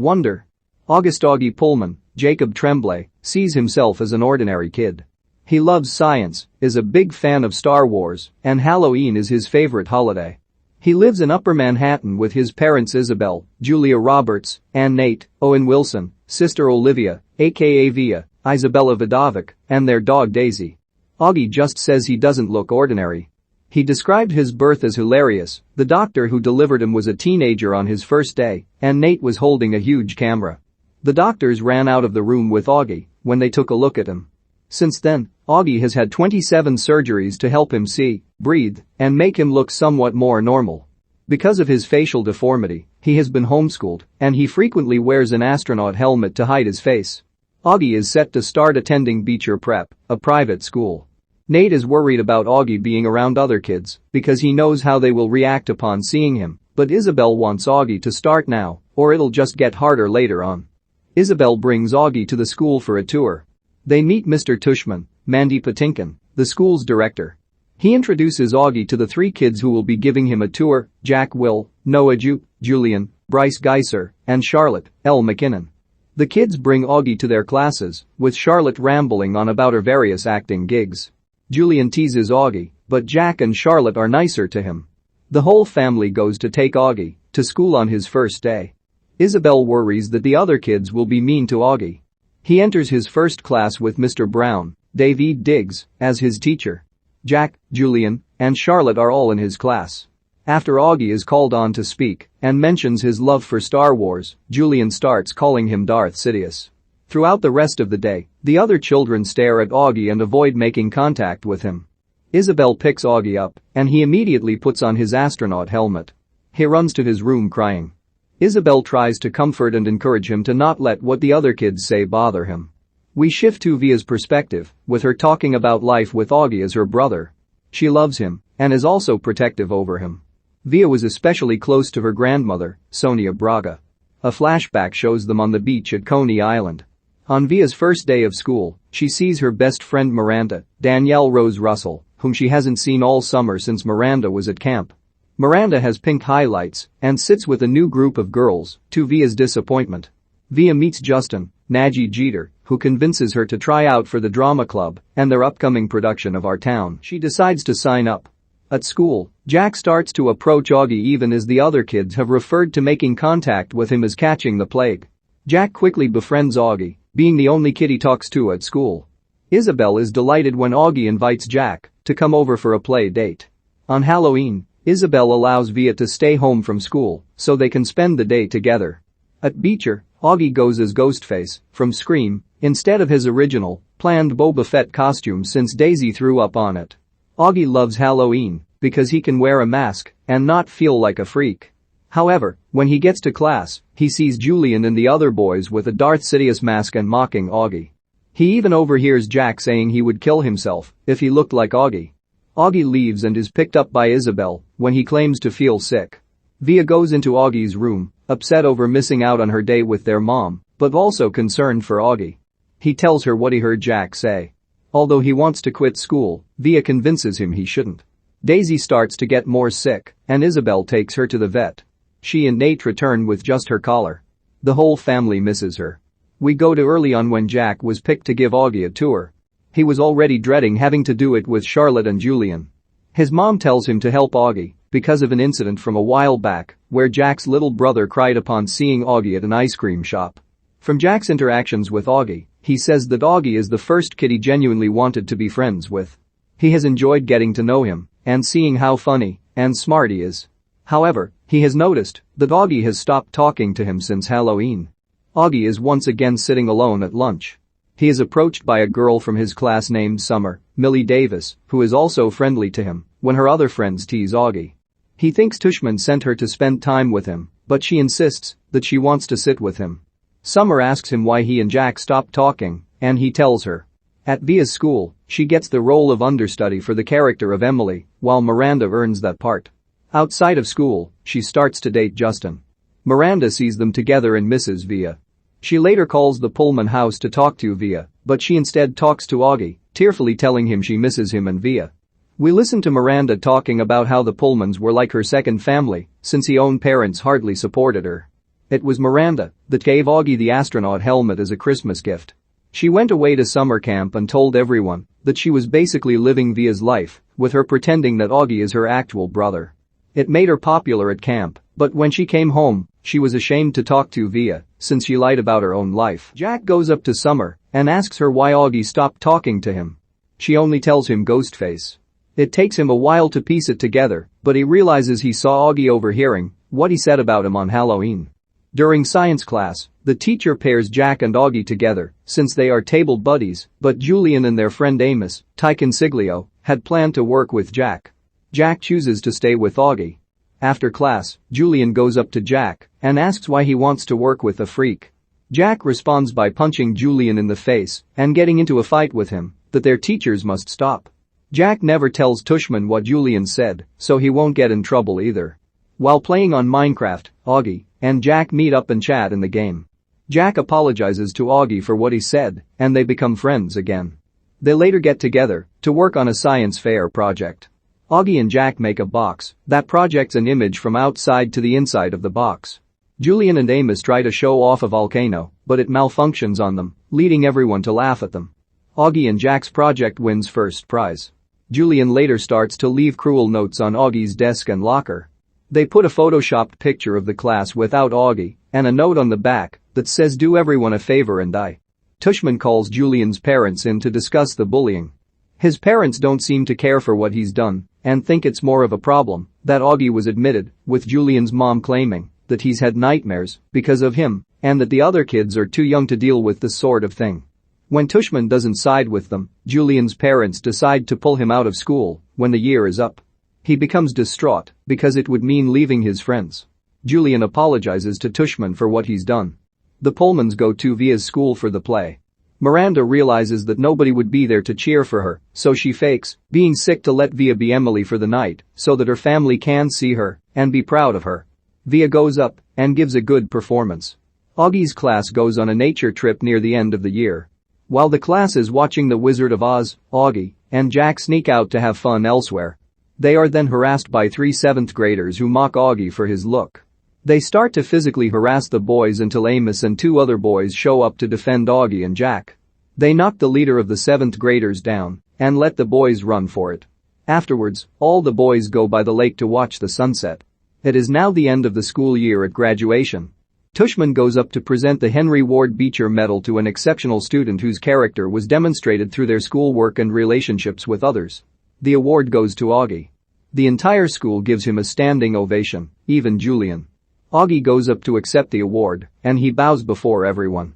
Wonder. August Augie Pullman, Jacob Tremblay, sees himself as an ordinary kid. He loves science, is a big fan of Star Wars, and Halloween is his favorite holiday. He lives in Upper Manhattan with his parents Isabel, Julia Roberts, and Nate, Owen Wilson, sister Olivia, aka Via, Izabela Vidovic, and their dog Daisy. Augie just says he doesn't look ordinary. He described his birth as hilarious. The doctor who delivered him was a teenager on his first day, and Nate was holding a huge camera. The doctors ran out of the room with Augie when they took a look at him. Since then, Augie has had 27 surgeries to help him see, breathe, and make him look somewhat more normal. Because of his facial deformity, he has been homeschooled, and he frequently wears an astronaut helmet to hide his face. Augie is set to start attending Beecher Prep, a private school. Nate is worried about Augie being around other kids because he knows how they will react upon seeing him, but Isabel wants Augie to start now, or it'll just get harder later on. Isabel brings Augie to the school for a tour. They meet Mr. Tushman, Mandy Patinkin, the school's director. He introduces Augie to the 3 kids who will be giving him a tour: Jack Will, Noah Jupe, Julian, Bryce Gheisar, and Charlotte L. McKinnon. The kids bring Augie to their classes, with Charlotte rambling on about her various acting gigs. Julian teases Augie, but Jack and Charlotte are nicer to him. The whole family goes to take Augie to school on his first day. Isabel worries that the other kids will be mean to Augie. He enters his first class with Mr. Brown, David Diggs, as his teacher. Jack, Julian, and Charlotte are all in his class. After Augie is called on to speak and mentions his love for Star Wars, Julian starts calling him Darth Sidious. Throughout the rest of the day, the other children stare at Augie and avoid making contact with him. Isabel picks Augie up, and he immediately puts on his astronaut helmet. He runs to his room crying. Isabel tries to comfort and encourage him to not let what the other kids say bother him. We shift to Via's perspective, with her talking about life with Augie as her brother. She loves him and is also protective over him. Via was especially close to her grandmother, Sonia Braga. A flashback shows them on the beach at Coney Island. On Via's first day of school, she sees her best friend Miranda, Danielle Rose Russell, whom she hasn't seen all summer since Miranda was at camp. Miranda has pink highlights and sits with a new group of girls, to Via's disappointment. Via meets Justin, Naji Jeter, who convinces her to try out for the drama club and their upcoming production of Our Town. She decides to sign up. At school, Jack starts to approach Augie even as the other kids have referred to making contact with him as catching the plague. Jack quickly befriends Augie, being the only kid he talks to at school. Isabel is delighted when Augie invites Jack to come over for a play date. On Halloween, Isabel allows Via to stay home from school so they can spend the day together. At Beecher, Augie goes as Ghostface from Scream instead of his original, planned Boba Fett costume since Daisy threw up on it. Augie loves Halloween because he can wear a mask and not feel like a freak. However, when he gets to class, he sees Julian and the other boys with a Darth Sidious mask and mocking Augie. He even overhears Jack saying he would kill himself if he looked like Augie. Augie leaves and is picked up by Isabel when he claims to feel sick. Via goes into Augie's room, upset over missing out on her date with their mom, but also concerned for Augie. He tells her what he heard Jack say. Although he wants to quit school, Via convinces him he shouldn't. Daisy starts to get more sick, and Isabel takes her to the vet. She and Nate return with just her collar. The whole family misses her. We go to early on when Jack was picked to give Augie a tour. He was already dreading having to do it with Charlotte and Julian. His mom tells him to help Augie because of an incident from a while back where Jack's little brother cried upon seeing Augie at an ice cream shop. From Jack's interactions with Augie, he says that Augie is the first kid he genuinely wanted to be friends with. He has enjoyed getting to know him and seeing how funny and smart he is. However, he has noticed that Augie has stopped talking to him since Halloween. Augie is once again sitting alone at lunch. He is approached by a girl from his class named Summer, Millie Davis, who is also friendly to him when her other friends tease Augie. He thinks Tushman sent her to spend time with him, but she insists that she wants to sit with him. Summer asks him why he and Jack stopped talking, and he tells her. At Via's school, she gets the role of understudy for the character of Emily, while Miranda earns that part. Outside of school, she starts to date Justin. Miranda sees them together and misses Via. She later calls the Pullman house to talk to Via, but she instead talks to Augie, tearfully telling him she misses him and Via. We listen to Miranda talking about how the Pullmans were like her second family, since her own parents hardly supported her. It was Miranda that gave Augie the astronaut helmet as a Christmas gift. She went away to summer camp and told everyone that she was basically living Via's life, with her pretending that Augie is her actual brother. It made her popular at camp, but when she came home, she was ashamed to talk to Via since she lied about her own life. Jack goes up to Summer and asks her why Augie stopped talking to him. She only tells him Ghostface. It takes him a while to piece it together, but he realizes he saw Augie overhearing what he said about him on Halloween. During science class, the teacher pairs Jack and Augie together since they are table buddies, but Julian and their friend Amos, Ty Consiglio, had planned to work with Jack. Jack chooses to stay with Augie. After class, Julian goes up to Jack and asks why he wants to work with a freak. Jack responds by punching Julian in the face and getting into a fight with him that their teachers must stop. Jack never tells Tushman what Julian said, so he won't get in trouble either. While playing on Minecraft, Augie and Jack meet up and chat in the game. Jack apologizes to Augie for what he said, and they become friends again. They later get together to work on a science fair project. Augie and Jack make a box that projects an image from outside to the inside of the box. Julian and Amos try to show off a volcano, but it malfunctions on them, leading everyone to laugh at them. Augie and Jack's project wins first prize. Julian later starts to leave cruel notes on Augie's desk and locker. They put a photoshopped picture of the class without Augie and a note on the back that says do everyone a favor and die. Tushman calls Julian's parents in to discuss the bullying. His parents don't seem to care for what he's done and think it's more of a problem that Augie was admitted, with Julian's mom claiming that he's had nightmares because of him and that the other kids are too young to deal with this sort of thing. When Tushman doesn't side with them, Julian's parents decide to pull him out of school when the year is up. He becomes distraught because it would mean leaving his friends. Julian apologizes to Tushman for what he's done. The Pullmans go to Via's school for the play. Miranda realizes that nobody would be there to cheer for her, so she fakes being sick to let Via be Emily for the night so that her family can see her and be proud of her. Via goes up and gives a good performance. Augie's class goes on a nature trip near the end of the year. While the class is watching The Wizard of Oz, Augie and Jack sneak out to have fun elsewhere. They are then harassed by 3 7th graders who mock Augie for his look. They start to physically harass the boys until Amos and 2 other boys show up to defend Augie and Jack. They knock the leader of the 7th graders down and let the boys run for it. Afterwards, all the boys go by the lake to watch the sunset. It is now the end of the school year at graduation. Tushman goes up to present the Henry Ward Beecher Medal to an exceptional student whose character was demonstrated through their schoolwork and relationships with others. The award goes to Augie. The entire school gives him a standing ovation, even Julian. Augie goes up to accept the award, and he bows before everyone.